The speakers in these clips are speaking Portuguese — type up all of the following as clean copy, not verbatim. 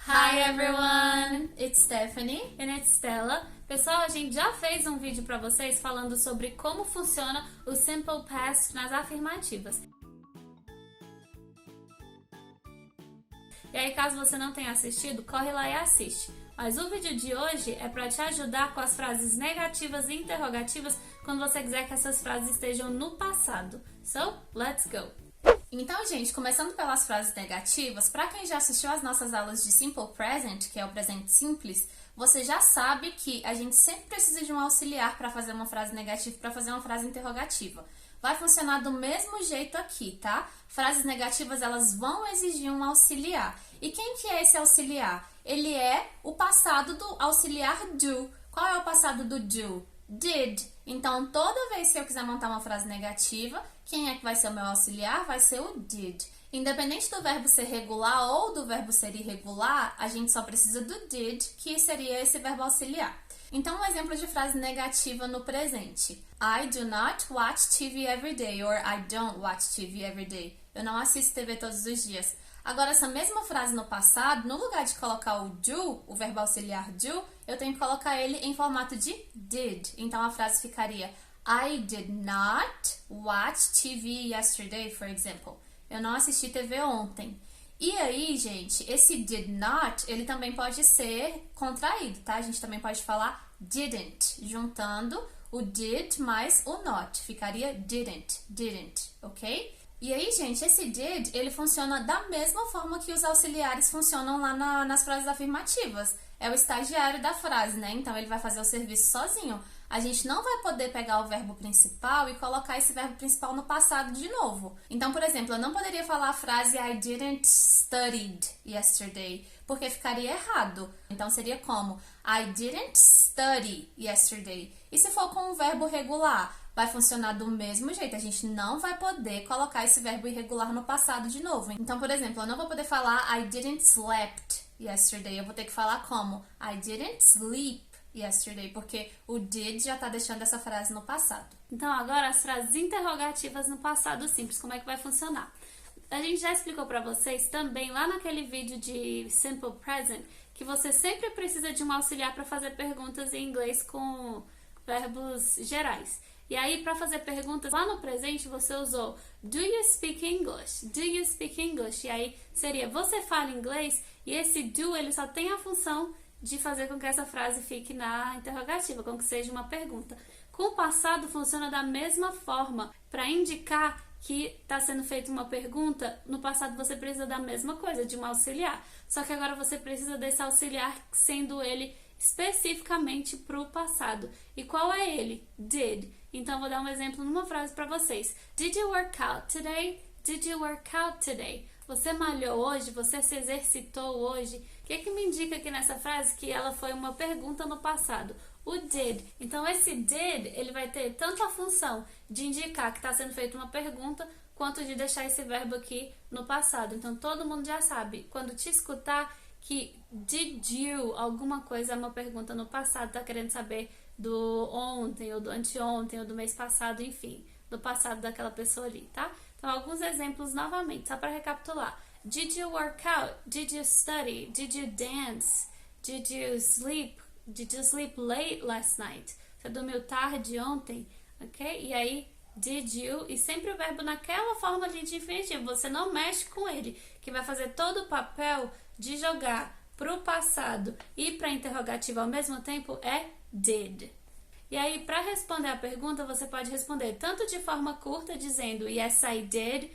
Hi everyone, it's Stephanie and it's Stella. Pessoal, a gente já fez um vídeo para vocês falando sobre como funciona o Simple Past nas afirmativas. E aí, caso você não tenha assistido, corre lá e assiste. Mas o vídeo de hoje é para te ajudar com as frases negativas e interrogativas quando você quiser que essas frases estejam no passado. So, let's go! Então, gente, começando pelas frases negativas, para quem já assistiu às nossas aulas de Simple Present, que é o presente simples, você já sabe que a gente sempre precisa de um auxiliar para fazer uma frase negativa, para fazer uma frase interrogativa. Vai funcionar do mesmo jeito aqui, tá? Frases negativas, elas vão exigir um auxiliar. E quem que é esse auxiliar? Ele é o passado do auxiliar do. Qual é o passado do do? Did. Então, toda vez que eu quiser montar uma frase negativa, quem é que vai ser o meu auxiliar? Vai ser o did. Independente do verbo ser regular ou do verbo ser irregular, a gente só precisa do did, que seria esse verbo auxiliar. Então, um exemplo de frase negativa no presente. I do not watch TV every day, or I don't watch TV every day. Eu não assisto TV todos os dias. Agora, essa mesma frase no passado, no lugar de colocar o do, o verbo auxiliar do, eu tenho que colocar ele em formato de did. Então, a frase ficaria I did not watch TV yesterday, for example. Eu não assisti TV ontem. E aí, gente, esse did not, ele também pode ser contraído, tá? A gente também pode falar didn't, juntando o did mais o not. Ficaria didn't, ok? E aí, gente, esse did, ele funciona da mesma forma que os auxiliares funcionam lá nas frases afirmativas. É o estagiário da frase, né? Então, ele vai fazer o serviço sozinho. A gente não vai poder pegar o verbo principal e colocar esse verbo principal no passado de novo. Então, por exemplo, eu não poderia falar a frase I didn't studied yesterday, porque ficaria errado. Então, seria como I didn't study yesterday. E se for com um verbo regular? Vai funcionar do mesmo jeito. A gente não vai poder colocar esse verbo irregular no passado de novo. Então, por exemplo, eu não vou poder falar I didn't slept yesterday. Eu vou ter que falar como I didn't sleep yesterday, porque o did já tá deixando essa frase no passado. Então, agora as frases interrogativas no passado simples, como é que vai funcionar? A gente já explicou pra vocês também lá naquele vídeo de Simple Present que você sempre precisa de um auxiliar para fazer perguntas em inglês com verbos gerais. E aí, para fazer perguntas lá no presente, você usou Do you speak English? Do you speak English? E aí, seria você fala inglês? E esse do, ele só tem a função de fazer com que essa frase fique na interrogativa, com que seja uma pergunta. Com o passado, funciona da mesma forma. Para indicar que está sendo feita uma pergunta, no passado você precisa da mesma coisa, de um auxiliar. Só que agora você precisa desse auxiliar, sendo ele especificamente para o passado. E qual é ele? Did. Então, vou dar um exemplo numa frase para vocês. Did you work out today? Did you work out today? Você malhou hoje? Você se exercitou hoje? O que me indica aqui nessa frase que ela foi uma pergunta no passado? O did. Então, esse did, ele vai ter tanto a função de indicar que está sendo feita uma pergunta, quanto de deixar esse verbo aqui no passado. Então, todo mundo já sabe, quando te escutar, que did you, alguma coisa é uma pergunta no passado, tá querendo saber do ontem, ou do anteontem, ou do mês passado, enfim, do passado daquela pessoa ali, tá? Então, alguns exemplos novamente, só para recapitular. Did you work out? Did you study? Did you dance? Did you sleep? Did you sleep late last night? Você dormiu tarde ontem? Ok? E aí, did you, e sempre o verbo naquela forma ali de infinitivo, você não mexe com ele, que vai fazer todo o papel de jogar pro passado e para interrogativo ao mesmo tempo é did. E aí, para responder a pergunta, você pode responder tanto de forma curta, dizendo yes, I did,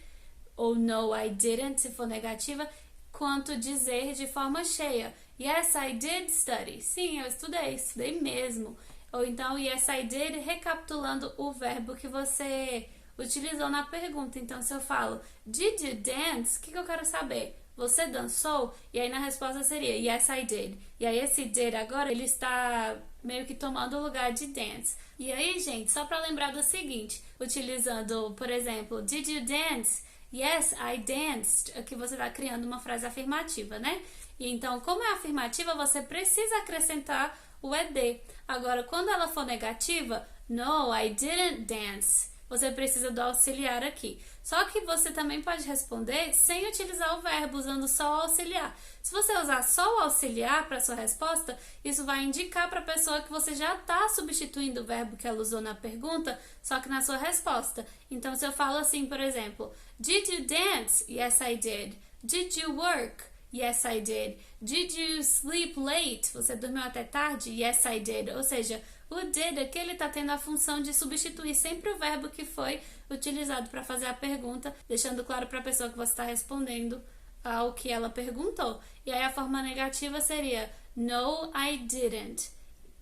ou no, I didn't, se for negativa, quanto dizer de forma cheia. Yes, I did study. Sim, eu estudei mesmo. Ou então, yes, I did, recapitulando o verbo que você utilizou na pergunta. Então, se eu falo, did you dance? O que eu quero saber? Você dançou? E aí na resposta seria, yes, I did. E aí esse did agora, ele está meio que tomando o lugar de dance. E aí, gente, só para lembrar do seguinte, utilizando, por exemplo, did you dance? Yes, I danced. Aqui você está criando uma frase afirmativa, né? E então, como é afirmativa, você precisa acrescentar o ed. Agora, quando ela for negativa, no, I didn't dance. você precisa do auxiliar aqui. Só que você também pode responder sem utilizar o verbo, usando só o auxiliar. Se você usar só o auxiliar para sua resposta, isso vai indicar para a pessoa que você já está substituindo o verbo que ela usou na pergunta, só que na sua resposta. Então, se eu falo assim, por exemplo, Did you dance? Yes, I did. Did you work? Yes, I did. Did you sleep late? Você dormiu até tarde? Yes, I did. Ou seja, o did aqui ele está tendo a função de substituir sempre o verbo que foi utilizado para fazer a pergunta, deixando claro para a pessoa que você está respondendo ao que ela perguntou. E aí a forma negativa seria No, I didn't.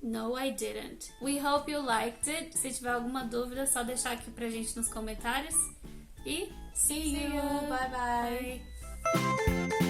No, I didn't. We hope you liked it. Se tiver alguma dúvida, é só deixar aqui pra gente nos comentários. E See you. Bye bye. bye.